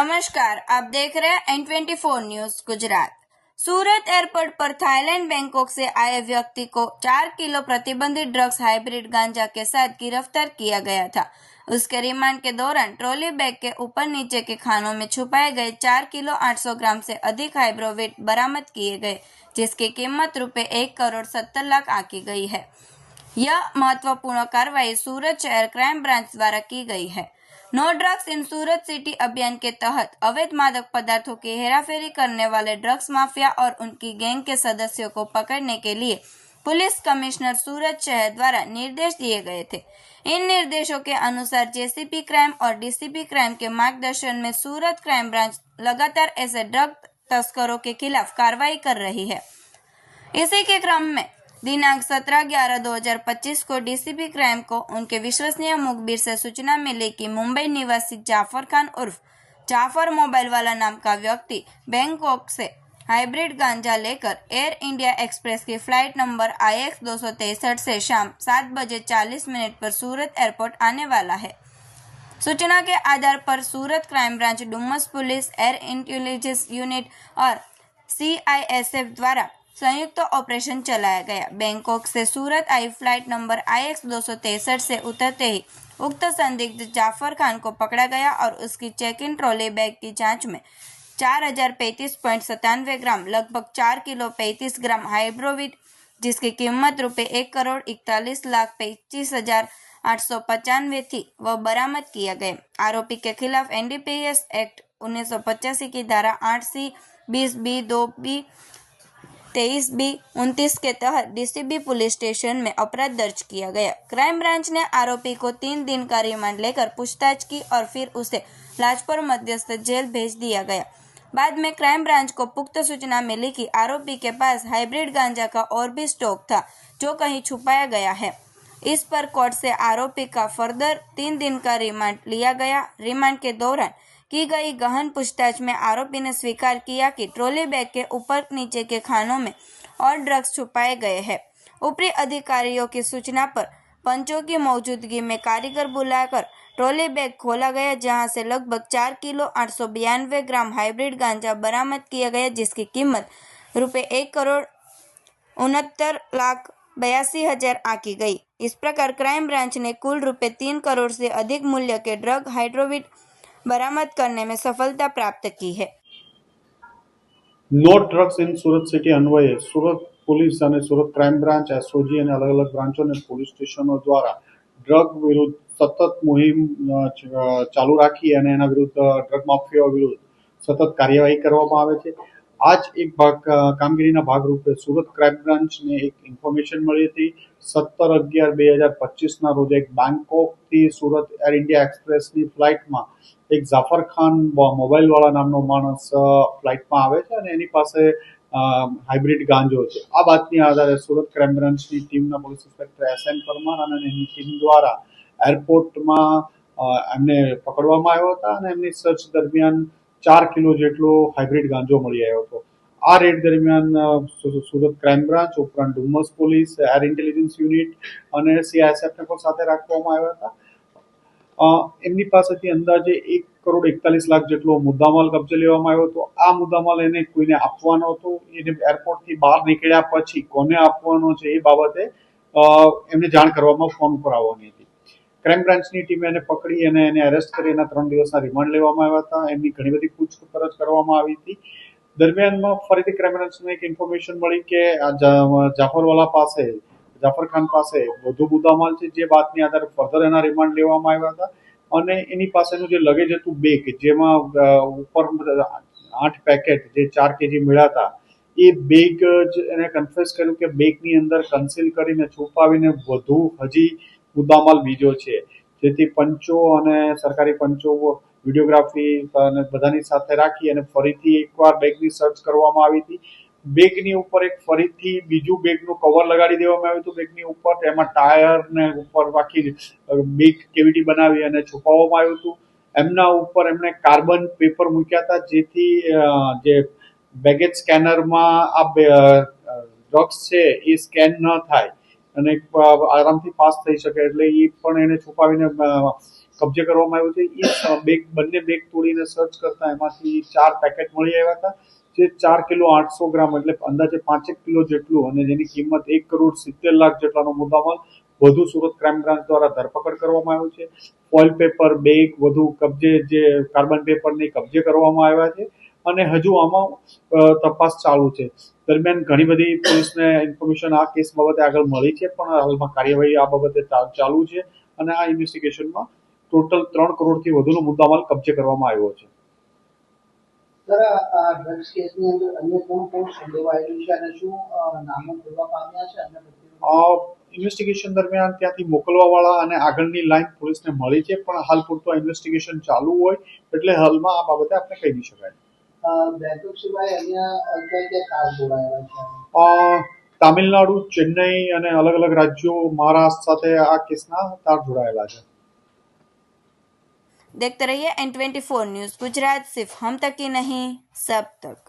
नमस्कार, आप देख रहे हैं N24 न्यूज गुजरात। सूरत एयरपोर्ट पर थाईलैंड बैंकॉक से आए व्यक्ति को 4 किलो प्रतिबंधित ड्रग्स हाइब्रिड गांजा के साथ गिरफ्तार किया गया था। उसके रिमांड के दौरान ट्रॉली बैग के ऊपर नीचे के खानों में छुपाए गए 4 किलो 800 ग्राम से अधिक हाइब्रोवेट बरामद किए गए, जिसकी कीमत ₹1,70,00,000 आंकी गई है। यह महत्वपूर्ण कार्रवाई सूरत शहर क्राइम ब्रांच द्वारा की गई है। No drugs in Surat city अभियान के तहत अवैध मादक पदार्थों की हेराफेरी करने वाले ड्रग्स माफिया और उनकी गैंग के सदस्यों को पकड़ने के लिए पुलिस कमिश्नर सूरत शहर द्वारा निर्देश दिए गए थे। इन निर्देशों के अनुसार जेसीपी क्राइम और डीसीपी क्राइम के मार्गदर्शन में सूरत क्राइम ब्रांच लगातार ऐसे ड्रग तस्करों के खिलाफ कार्रवाई कर रही है। इसी के क्रम में दिनांक 17/11/2025 को डीसीपी क्राइम को उनके विश्वसनीय मुखबिर से सूचना मिली कि मुंबई निवासी जाफर खान उर्फ जाफर मोबाइल वाला नाम का व्यक्ति बैंकॉक से हाइब्रिड गांजा लेकर एयर इंडिया एक्सप्रेस की फ्लाइट नंबर IX 263 से शाम 7:40 पर सूरत एयरपोर्ट आने वाला है। सूचना के आधार पर Surat crime branch, Dumas police, air intelligence unit और CISF द्वारा संयुक्त ऑपरेशन चलाया गया। बैंकॉक से सूरत आई फ्लाइट नंबर IX 263 से उतरते ही उक्त संदिग्ध जाफर खान को पकड़ा गया और उसकी चेक इन ट्रॉली बैग की जांच में 4035.97 ग्राम, लगभग 4 किलो 35 ग्राम हाइब्रोविट, जिसकी कीमत ₹1,41,25,895 थी, वह बरामद किया गया। आरोपी के खिलाफ NDPS एक्ट 1985 की धारा 8C, 20B, 2B, 23B, 29 के तहत DCB पुलिस स्टेशन में अपराध दर्ज किया गया। क्राइम ब्रांच ने आरोपी को 3 दिन का रिमांड लेकर पूछताछ की और फिर उसे लाजपुर मध्यस्थ जेल भेज दिया गया। बाद में क्राइम ब्रांच को पुख्त सूचना मिली कि आरोपी के पास हाइब्रिड गांजा का और भी स्टॉक था, जो कहीं छुपाया गया है। इस पर कोर्ट से आरोपी का फर्दर 3 दिन का रिमांड लिया गया। रिमांड के दौरान की गई गहन पूछताछ में आरोपी ने स्वीकार किया कि ट्रॉली बैग के ऊपर नीचे के खानों में और ड्रग्स छुपाए गए हैं। ऊपरी अधिकारियों की सूचना पर पंचों की मौजूदगी में कारीगर बुलाकर ट्रॉली बैग खोला गया, जहां से लगभग 4 किलो 892 ग्राम हाइब्रिड गांजा बरामद किया गया, जिसकी कीमत ₹1,69,82,000 आंकी गई। इस प्रकार क्राइम ब्रांच ने कुल ₹3 करोड़ से अधिक मूल्य के ड्रग हाइड्रोविट बरामद करने में सफलता प्राप्त की है। No drugs in Surat city અન્વયે સુરત પોલીસ અને સુરત ક્રાઇમ બ્રાન્ચ, SOG અને અલગ અલગ બ્રાન્ચો અને પોલીસ સ્ટેશનો દ્વારા ડ્રગ વિરુદ્ધ સતત મુહિમ ચાલુ રાખી અને એના વિરુદ્ધ ડ્રગ માફિયાઓ વિરુદ્ધ સતત કાર્યવાહી કરવામાં આવે છે। આ જ એક કામગીરીના ભાગરૂપે સુરત ક્રાઇમ બ્રાન્ચને એક ઇન્ફોર્મેશન મળી હતી। 17/11/2025 રોજ એક બેંકોકથી સુરત એર ઇન્ડિયા એક્સપ્રેસની ફ્લાઇટમાં એક જાફર ખાન મોબાઈલ વાળા નામનો માણસ ફ્લાઇટમાં આવે છે અને એની પાસે હાઇબ્રિડ ગાંજો છે। આ બાતમી આધારે સુરત ક્રાઇમ બ્રાન્ચની ટીમના પોલીસ ઇન્સ્પેક્ટર SM પરમાર અને એની ટીમ દ્વારા એરપોર્ટમાં એમને પકડવામાં આવ્યો હતા અને એમની સર્ચ દરમિયાન 4 કિલો જેટલો હાઇબ્રિડ ગાંજો મળી આવ્યો હતો। આ રેડ દરમિયાન સુરત ક્રાઇમ બ્રાન્ચ ઉપરાંત Dumas police, air intelligence unit અને CISF ને પણ સાથે રાખવામાં આવ્યા હતા। એમની પાસેથી અંદાજે 1,41,00,000 જેટલો મુદ્દામાલ કબજે લેવામાં આવ્યો હતો। આ મુદ્દામાલ એને કોઈને આપવાનો હતો, એને એરપોર્ટથી બહાર નીકળ્યા પછી કોને આપવાનો છે એ બાબતે એમને જાણ કરવામાં ફોન ઉપર આવવાની હતી। ક્રાઇમ બ્રાન્ચની ટીમે એને પકડી અને એને અરેસ્ટ કરી એના 3 દિવસના રિમાન્ડ લેવામાં આવ્યા હતા। એમની ઘણી બધી પૂછપરછ કરવામાં આવી હતી। દરમિયાનમાં ફરીથી ક્રાઇમ બ્રાન્ચને એક ઇન્ફોર્મેશન મળી કે જાફર ખાન પાસે વધુ મુદ્દામાલ છે, જે બાતની આધારે ફર્ધર એના રિમાન્ડ લેવામાં આવ્યા હતા અને એની પાસેનું જે લગેજ હતું બેગ, જેમાં ઉપર 8 પેકેટ જે 4 kg મળ્યા હતા, એ બેગ જ એને કન્ફેસ કર્યું કે બેગની અંદર કન્સીલ કરીને છુપાવીને વધુ હજી મુદ્દામાલ બીજો છે, જેથી પંચો અને સરકારી પંચો વિડીયોગ્રાફી અને બધાની સાથે રાખી અને ફરીથી એકવાર બેગની સર્ચ કરવામાં આવી હતી। બેગની ઉપર એક ફરીથી બીજું બેગનું કવર લગાડી દેવામાં આવ્યું હતું બેગની ઉપર, એમાં ટાયર ને ઉપર આખી બેગ કેવિટી બનાવી અને છુપાવવામાં આવ્યું હતું। એમના ઉપર એમણે કાર્બન પેપર મૂક્યા હતા, જેથી જે બેગેજ સ્કેનરમાં આ ડ્રગ્સ છે એ સ્કેન ન થાય અને આરામથી પાસ થઈ શકે, એટલે એ પણ એને છુપાવીને કબજે કરવામાં આવ્યું છે. એ બંને બેગ તોડીને સર્ચ કરતા એમાંથી 4 પેકેટ મળી આવ્યા હતા, જે 4 કિલો 800 ગ્રામ એટલે અંદાજે 5 કિલો જેટલું, અને જેની કિંમત 1,70,00,000 જેટલાનો મુદ્દામાલ વધુ સુરત ક્રાઇમ બ્રાન્ચ દ્વારા ધરપકડ કરવામાં આવ્યું છે. ફોઇલ પેપર, બેગ વધુ કબજે, જે કાર્બન પેપરની કબજે કરવામાં આવ્યા છે, અને હજુ આમાં તપાસ ચાલુ છે. દરમિયાન ઘણી બધી પોલીસને ઇન્ફોર્મેશન આ કેસ બાબતે આગળ મળી છે, પણ હાલમાં કાર્યવાહી આ બાબતે ચાલુ છે, અને આ ઇન્વેસ્ટિગેશનમાં ટોટલ 3 કરોડથી વધુનો મુદ્દામાલ કબજે કરવામાં આવ્યો છે. સર, આ ડ્રગ્સ કેસની અંદર અન્ય કોણ સંડોવાયેલું છે અને શું નામો ખુલવા પામ્યા છે અને ઇન્વેસ્ટિગેશન દરમિયાન ત્યાંથી મોકલવાવાળા અને આગળની લાઈન પોલીસને મળી છે, પણ હાલ પૂરતું ઇન્વેસ્ટિગેશન ચાલુ હોય એટલે હાલમાં આ બાબતે આપણે કહી નહીં શકાય. બેંકોક સિવાય અન્ય ક્યાં તાર જોડાયેલા છે? તામિલનાડુ, ચેન્નઈ અને અલગ અલગ રાજ્યો, મહારાષ્ટ્ર સાથે આ કેસના તાર જોડાયેલા છે. देखते रहिए N24 न्यूज गुजरात, सिर्फ हम तक ही नहीं सब तक।